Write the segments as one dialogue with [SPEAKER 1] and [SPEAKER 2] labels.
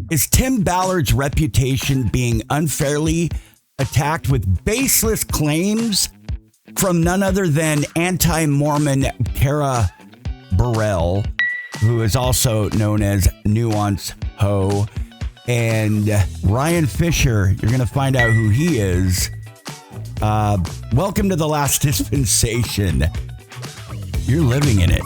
[SPEAKER 1] Is Tim Ballard's reputation being unfairly attacked with baseless claims from none other than anti-Mormon Carah Burrell, who is also known as NUANCE Ho, and Ryan Fisher? You're going to find out who he is. Welcome to the Last Dispensation. You're living in it.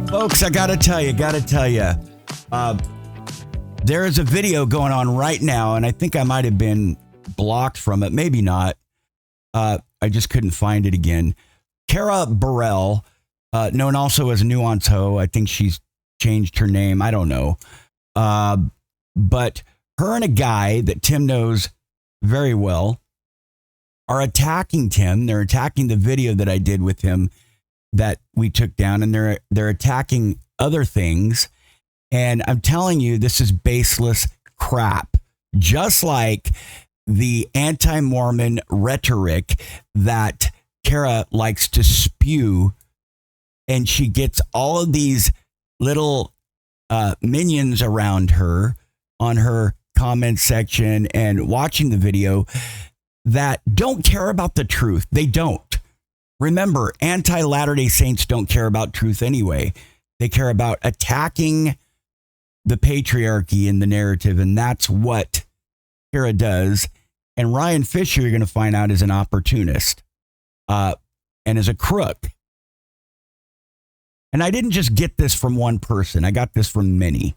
[SPEAKER 1] Folks, I gotta tell you, there is a video going on right now, and I think I might have been blocked from it, maybe not. I just couldn't find it again. Carah Burrell, known also as NUANCE Ho, I think she's changed her name, I don't know. But her and a guy that Tim knows very well are attacking Tim. They're attacking the video that I did with him that we took down, and they're attacking other things. And I'm telling you, this is baseless crap. Just like the anti-Mormon rhetoric that Carah likes to spew, and she gets all of these little minions around her on her comment section and watching the video that don't care about the truth. They don't. Remember, anti-Latter-day Saints don't care about truth anyway. They care about attacking the patriarchy and the narrative, and that's what Carah does. And Ryan Fisher, you're going to find out, is an opportunist and is a crook. And I didn't just get this from one person. I got this from many.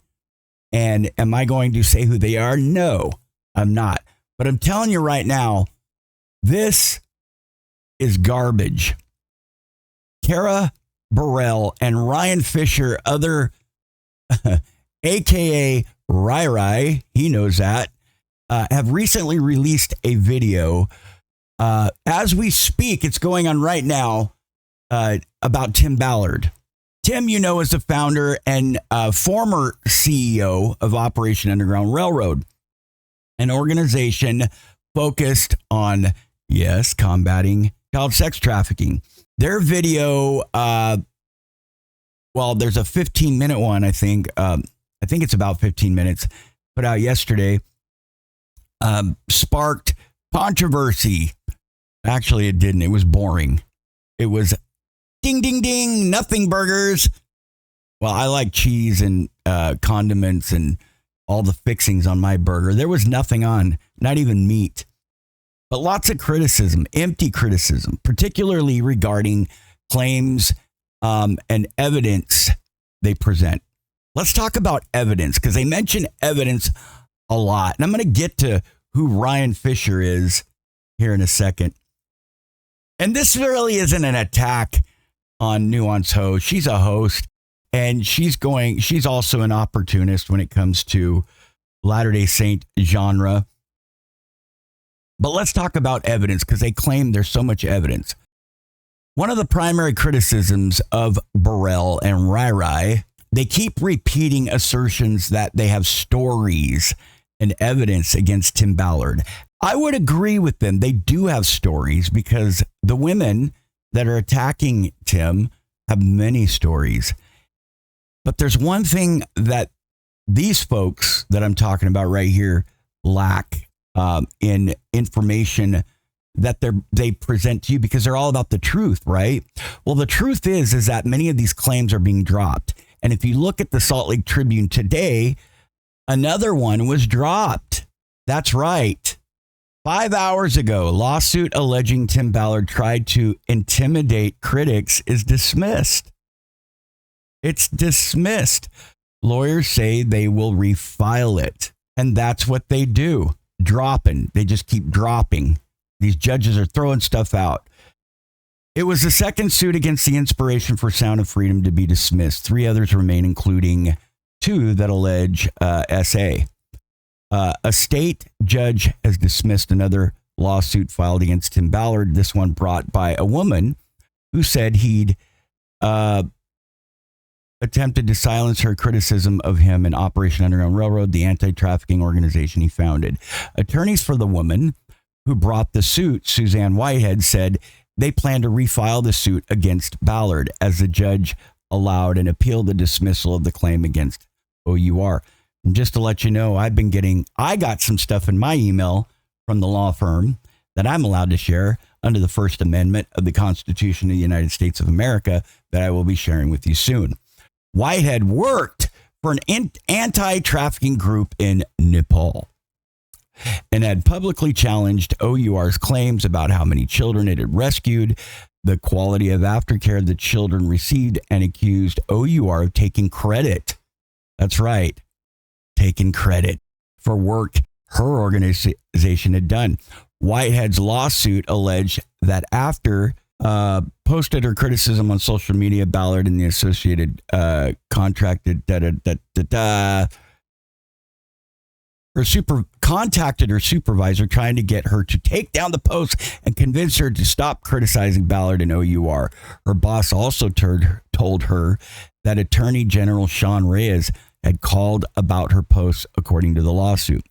[SPEAKER 1] And am I going to say who they are? No, I'm not. But I'm telling you right now, this is garbage. Carah Burrell and Ryan Fisher, other AKA Rai, he knows that, have recently released a video. As we speak, it's going on right now, about Tim Ballard. Tim, you know, is the founder and former CEO of Operation Underground Railroad, an organization focused on, yes, combating child sex trafficking. Their video, well, there's a 15-minute one, I think. I think it's about 15 minutes, put out yesterday, sparked controversy. Actually, it didn't. It was boring. It was ding, ding, ding, nothing burgers. Well, I like cheese and condiments and all the fixings on my burger. There was nothing on, not even meat. But lots of criticism, empty criticism, particularly regarding claims and evidence they present. Let's talk about evidence, because they mention evidence a lot. And I'm going to get to who Ryan Fisher is here in a second. And this really isn't an attack on NUANCE Ho. She's a host, and she's also an opportunist when it comes to Latter-day Saint genre. But let's talk about evidence, because they claim there's so much evidence. One of the primary criticisms of Burrell and Rai, they keep repeating assertions that they have stories and evidence against Tim Ballard. I would agree with them. They do have stories, because the women that are attacking Tim have many stories. But there's one thing that these folks that I'm talking about right here lack in information that they present to you, because they're all about the truth, right? Well, the truth is that many of these claims are being dropped. And if you look at the Salt Lake Tribune today, another one was dropped. That's right. 5 hours ago, a lawsuit alleging Tim Ballard tried to intimidate critics is dismissed. It's dismissed. Lawyers say they will refile it. And that's what they do. Dropping. They just keep dropping. These judges are throwing stuff out. It was the second suit against the Inspiration for Sound of Freedom to be dismissed. 3 others remain, including 2 that allege SA. A state judge has dismissed another lawsuit filed against Tim Ballard, this one brought by a woman who said he'd attempted to silence her criticism of him in Operation Underground Railroad, the anti-trafficking organization he founded. Attorneys for the woman who brought the suit, Suzanne Whitehead, said they plan to refile the suit against Ballard as the judge allowed and appealed the dismissal of the claim against O.U.R. And just to let you know, I got some stuff in my email from the law firm that I'm allowed to share under the First Amendment of the Constitution of the United States of America that I will be sharing with you soon. Whitehead worked for an anti-trafficking group in Nepal and had publicly challenged O.U.R.'s claims about how many children it had rescued, the quality of aftercare the children received, and accused O.U.R. of taking credit. That's right, taking credit for work her organization had done. Whitehead's lawsuit alleged that after posted her criticism on social media, Ballard and the Associated contacted her supervisor, trying to get her to take down the post and convince her to stop criticizing Ballard and O.U.R. Her boss also told her that Attorney General Sean Reyes had called about her posts, according to the lawsuit.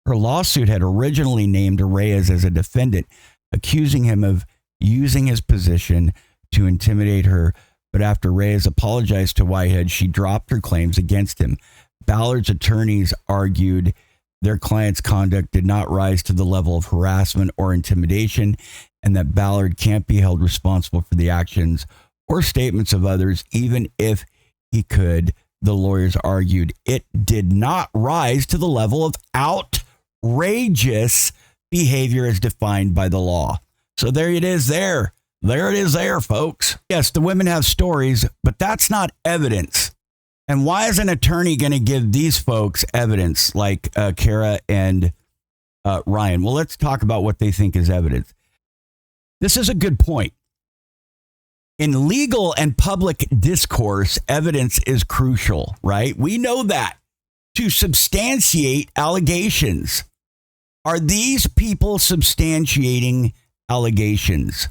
[SPEAKER 1] Her lawsuit had originally named Reyes as a defendant, accusing him of using his position to intimidate her. But after Reyes apologized to Whitehead, she dropped her claims against him. Ballard's attorneys argued their client's conduct did not rise to the level of harassment or intimidation, and that Ballard can't be held responsible for the actions or statements of others, even if he could. The lawyers argued it did not rise to the level of outrageous behavior as defined by the law. So there it is there. There it is there, folks. Yes, the women have stories, but that's not evidence. And why is an attorney going to give these folks evidence like Carah and Ryan? Well, let's talk about what they think is evidence. This is a good point. In legal and public discourse, evidence is crucial, right? We know that to substantiate allegations. Are these people substantiating allegations?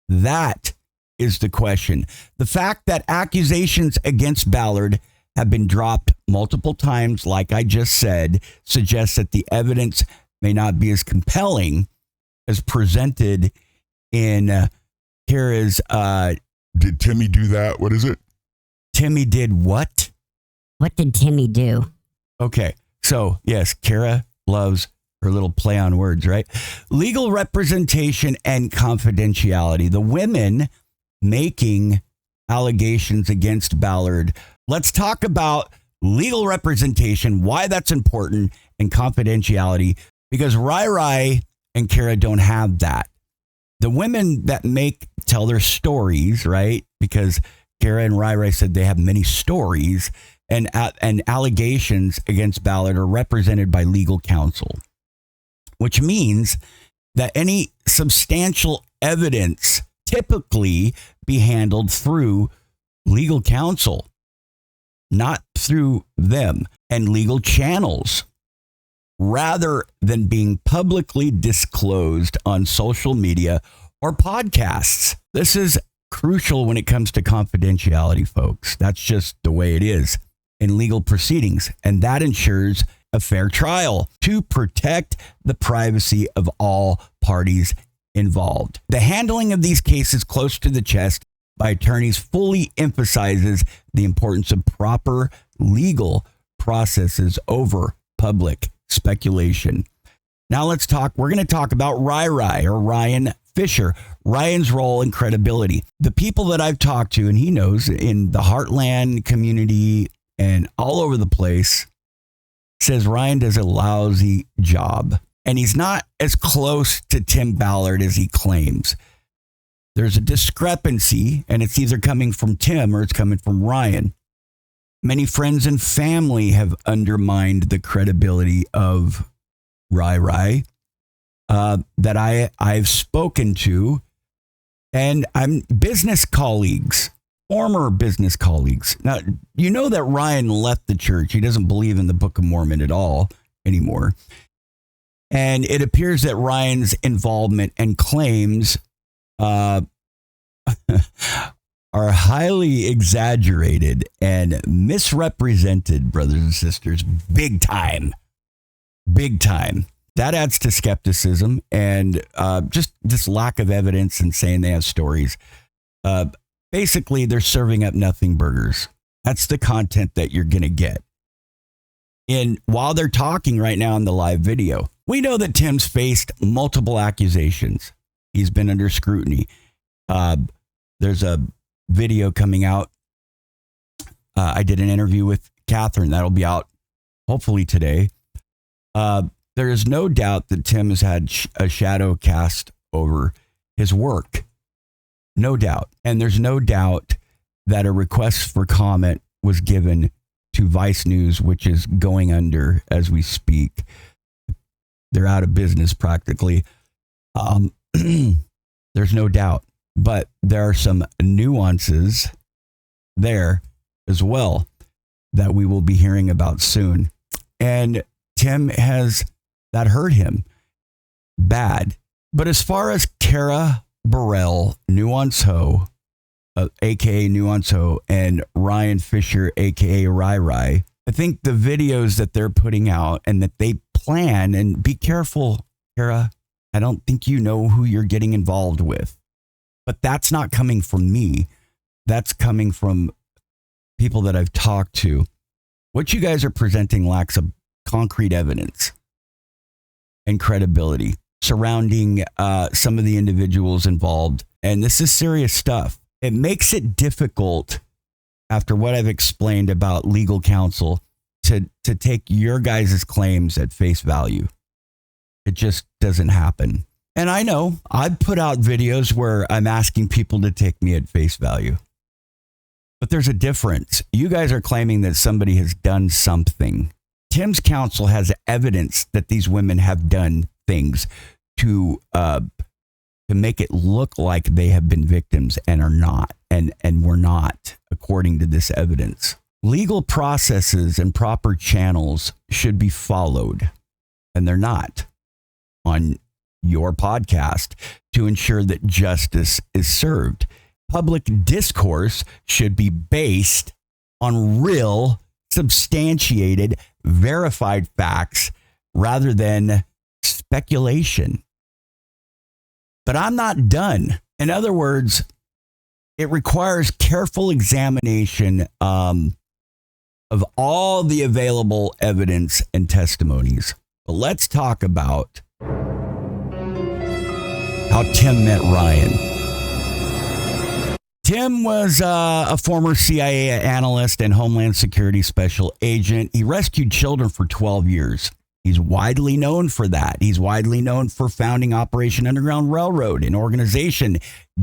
[SPEAKER 1] That is the question. The fact that accusations against Ballard have been dropped multiple times, like I just said, suggests that the evidence may not be as compelling as presented in Carah's.
[SPEAKER 2] Did Timmy do that? What is it?
[SPEAKER 1] Timmy did what?
[SPEAKER 3] What did Timmy do?
[SPEAKER 1] Okay, so yes, Carah loves her little play on words, right? Legal representation and confidentiality. The women making allegations against Ballard. Let's talk about legal representation, why that's important, and confidentiality, because Rai and Carah don't have that. The women that tell their stories, right? Because Carah and Rai said they have many stories, and allegations against Ballard are represented by legal counsel, which means that any substantial evidence typically be handled through legal counsel, not through them, and legal channels, rather than being publicly disclosed on social media or podcasts. This is crucial when it comes to confidentiality, folks. That's just the way it is in legal proceedings, and that ensures a fair trial to protect the privacy of all parties involved. The handling of these cases close to the chest by attorneys fully emphasizes the importance of proper legal processes over public speculation. Now we're going to talk about Ryan Fisher, Ryan's role and credibility. The people that I've talked to, and he knows in the Heartland community and all over the place, says Ryan does a lousy job. And he's not as close to Tim Ballard as he claims. There's a discrepancy, and it's either coming from Tim or it's coming from Ryan. Many friends and family have undermined the credibility of Rai that I've spoken to, and I'm business colleagues, former business colleagues. Now, you know that Ryan left the church. He doesn't believe in the Book of Mormon at all anymore. And it appears that Ryan's involvement and claims are highly exaggerated and misrepresented, brothers and sisters, big time. Big time. That adds to skepticism and just this lack of evidence and saying they have stories. Basically, they're serving up nothing burgers. That's the content that you're going to get. And while they're talking right now in the live video, we know that Tim's faced multiple accusations. He's been under scrutiny. There's a video coming out. I did an interview with Catherine. That'll be out hopefully today. There is no doubt that Tim has had a shadow cast over his work. No doubt. And there's no doubt that a request for comment was given to Vice News, which is going under as we speak. They're out of business practically. There's no doubt. But there are some nuances there as well that we will be hearing about soon. And Tim has, that hurt him bad. But as far as Carah, Burrell, Nuance Ho, a.k.a. Nuance Ho, and Ryan Fisher, a.k.a. Rai, I think the videos that they're putting out and that they plan, and be careful, Carah, I don't think you know who you're getting involved with. But that's not coming from me. That's coming from people that I've talked to. What you guys are presenting lacks of concrete evidence and credibility surrounding some of the individuals involved. And this is serious stuff. It makes it difficult, after what I've explained about legal counsel, to take your guys' claims at face value. It just doesn't happen. And I know I've put out videos where I'm asking people to take me at face value. But there's a difference. You guys are claiming that somebody has done something. Tim's counsel has evidence that these women have done things to make it look like they have been victims and are not, and were not, according to this evidence. Legal processes and proper channels should be followed, and they're not on your podcast to ensure that justice is served. Public discourse should be based on real, substantiated, verified facts rather than speculation. But I'm not done. In other words, it requires careful examination of all the available evidence and testimonies. But let's talk about how Tim met Ryan. Tim was a former CIA analyst and Homeland Security special agent. He rescued children for 12 years. He's widely known for that. He's widely known for founding Operation Underground Railroad, an organization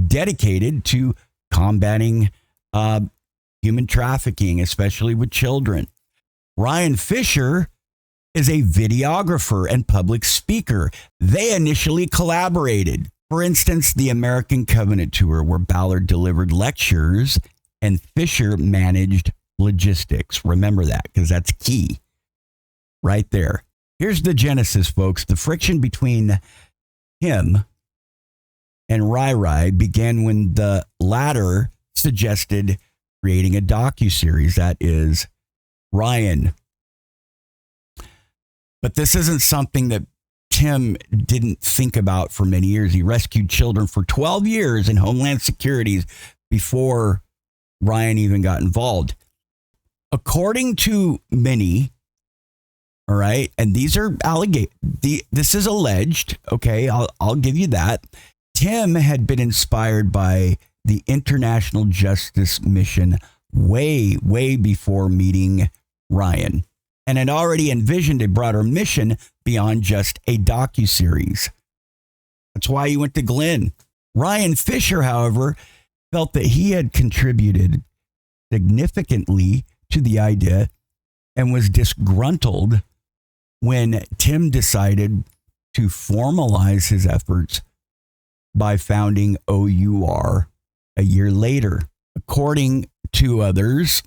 [SPEAKER 1] dedicated to combating human trafficking, especially with children. Ryan Fisher is a videographer and public speaker. They initially collaborated. For instance, the American Covenant Tour, where Ballard delivered lectures and Fisher managed logistics. Remember that, because that's key right there. Here's the genesis, folks. The friction between him and Rai began when the latter suggested creating a docuseries that is Ryan. But this isn't something that Tim didn't think about for many years. He rescued children for 12 years in Homeland Security before Ryan even got involved. According to many, all right, and these are this is alleged, okay, I'll give you that. Tim had been inspired by the International Justice Mission way before meeting Ryan, and had already envisioned a broader mission beyond just a docuseries. That's why he went to Glenn. Ryan Fisher, however, felt that he had contributed significantly to the idea and was disgruntled when Tim decided to formalize his efforts by founding O.U.R. a year later. According to others,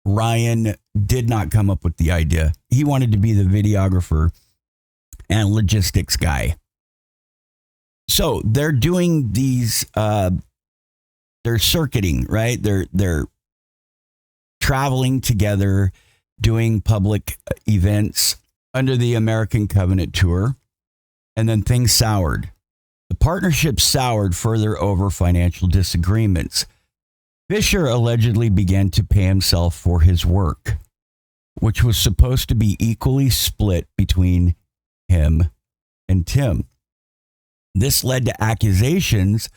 [SPEAKER 1] Ryan did not come up with the idea. He wanted to be the videographer and logistics guy. So they're doing these, they're circuiting, right? They're traveling together, doing public events. under the American Covenant tour, and then things soured. The partnership soured further over financial disagreements. Fisher allegedly began to pay himself for his work, which was supposed to be equally split between him and Tim. This led to accusations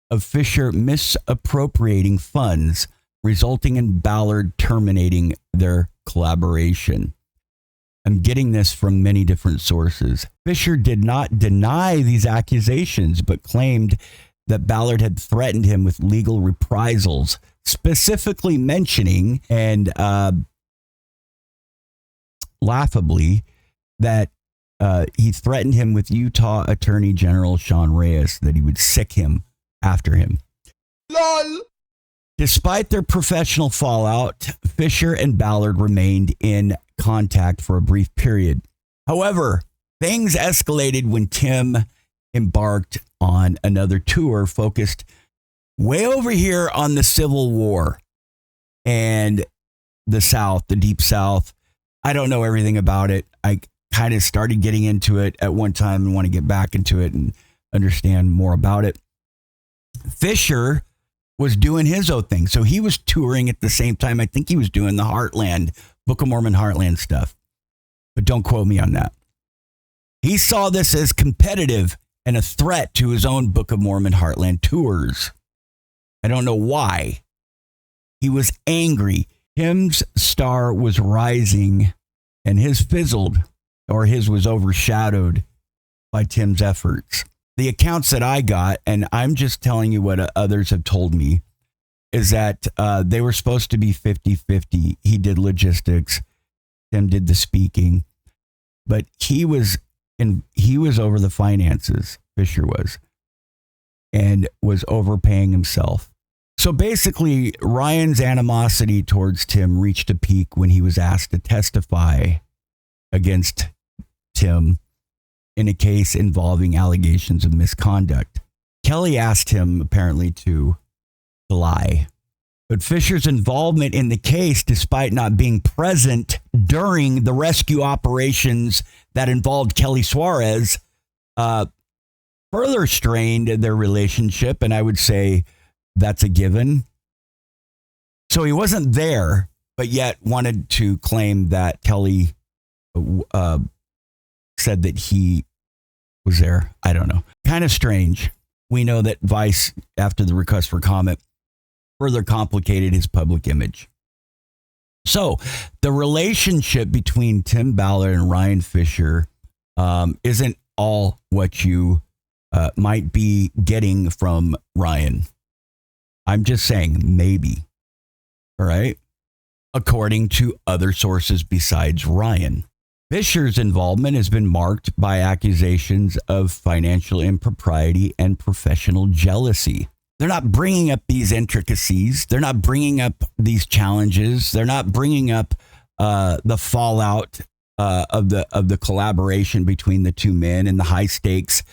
[SPEAKER 1] of Fisher misappropriating funds, resulting in Ballard terminating their collaboration. I'm getting this from many different sources. Fisher did not deny these accusations, but claimed that Ballard had threatened him with legal reprisals, specifically mentioning, and laughably, that he threatened him with Utah Attorney General Sean Reyes, that he would sick him after him. LOL. Despite their professional fallout, Fisher and Ballard remained in contact for a brief period. However, things escalated when Tim embarked on another tour focused way over here on the Civil War and the South, the Deep South. I don't know everything about it. I kind of started getting into it at one time and want to get back into it and understand more about it. Fisher was doing his own thing. So he was touring at the same time. I think he was doing the Heartland, Book of Mormon Heartland stuff. But don't quote me on that. He saw this as competitive and a threat to his own Book of Mormon Heartland tours. I don't know why. He was angry. Tim's star was rising and his fizzled, or his was overshadowed by Tim's efforts. The accounts that I got, and I'm just telling you what others have told me, is that they were supposed to be 50-50. He did logistics. Tim did the speaking. But he was over the finances, Fisher was, and was overpaying himself. So basically, Ryan's animosity towards Tim reached a peak when he was asked to testify against Tim in a case involving allegations of misconduct. Kelly asked him apparently to lie. But Fisher's involvement in the case, despite not being present during the rescue operations that involved Kelly Suarez, further strained their relationship, and I would say that's a given. So he wasn't there, but yet wanted to claim that Kelly said that he was there. I don't know. Kind of strange. We know that Vice, after the request for comment, further complicated his public image. So the relationship between Tim Ballard and Ryan Fisher isn't all what you might be getting from Ryan. I'm just saying maybe. All right. According to other sources besides Ryan. Fisher's involvement has been marked by accusations of financial impropriety and professional jealousy. They're not bringing up these intricacies. They're not bringing up these challenges. They're not bringing up the fallout of the collaboration between the two men and the high stakes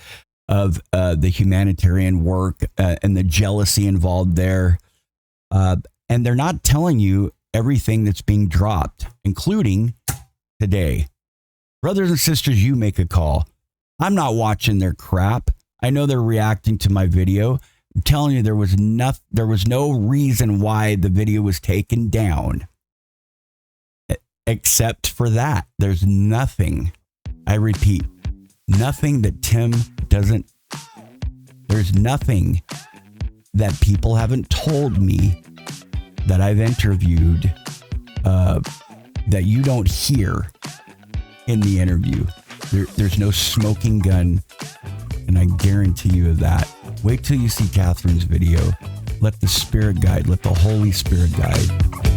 [SPEAKER 1] of the humanitarian work and the jealousy involved there. And they're not telling you everything that's being dropped, including today. Brothers and sisters, you make a call. I'm not watching their crap. I know they're reacting to my video. I'm telling you, there was no reason why the video was taken down. Except for that. There's nothing, I repeat, nothing that Tim doesn't, there's nothing that people haven't told me that I've interviewed that you don't hear in the interview. There's no smoking gun, and I guarantee you of that. Wait till you see Catherine's video. Let the Spirit guide, let the Holy Spirit guide.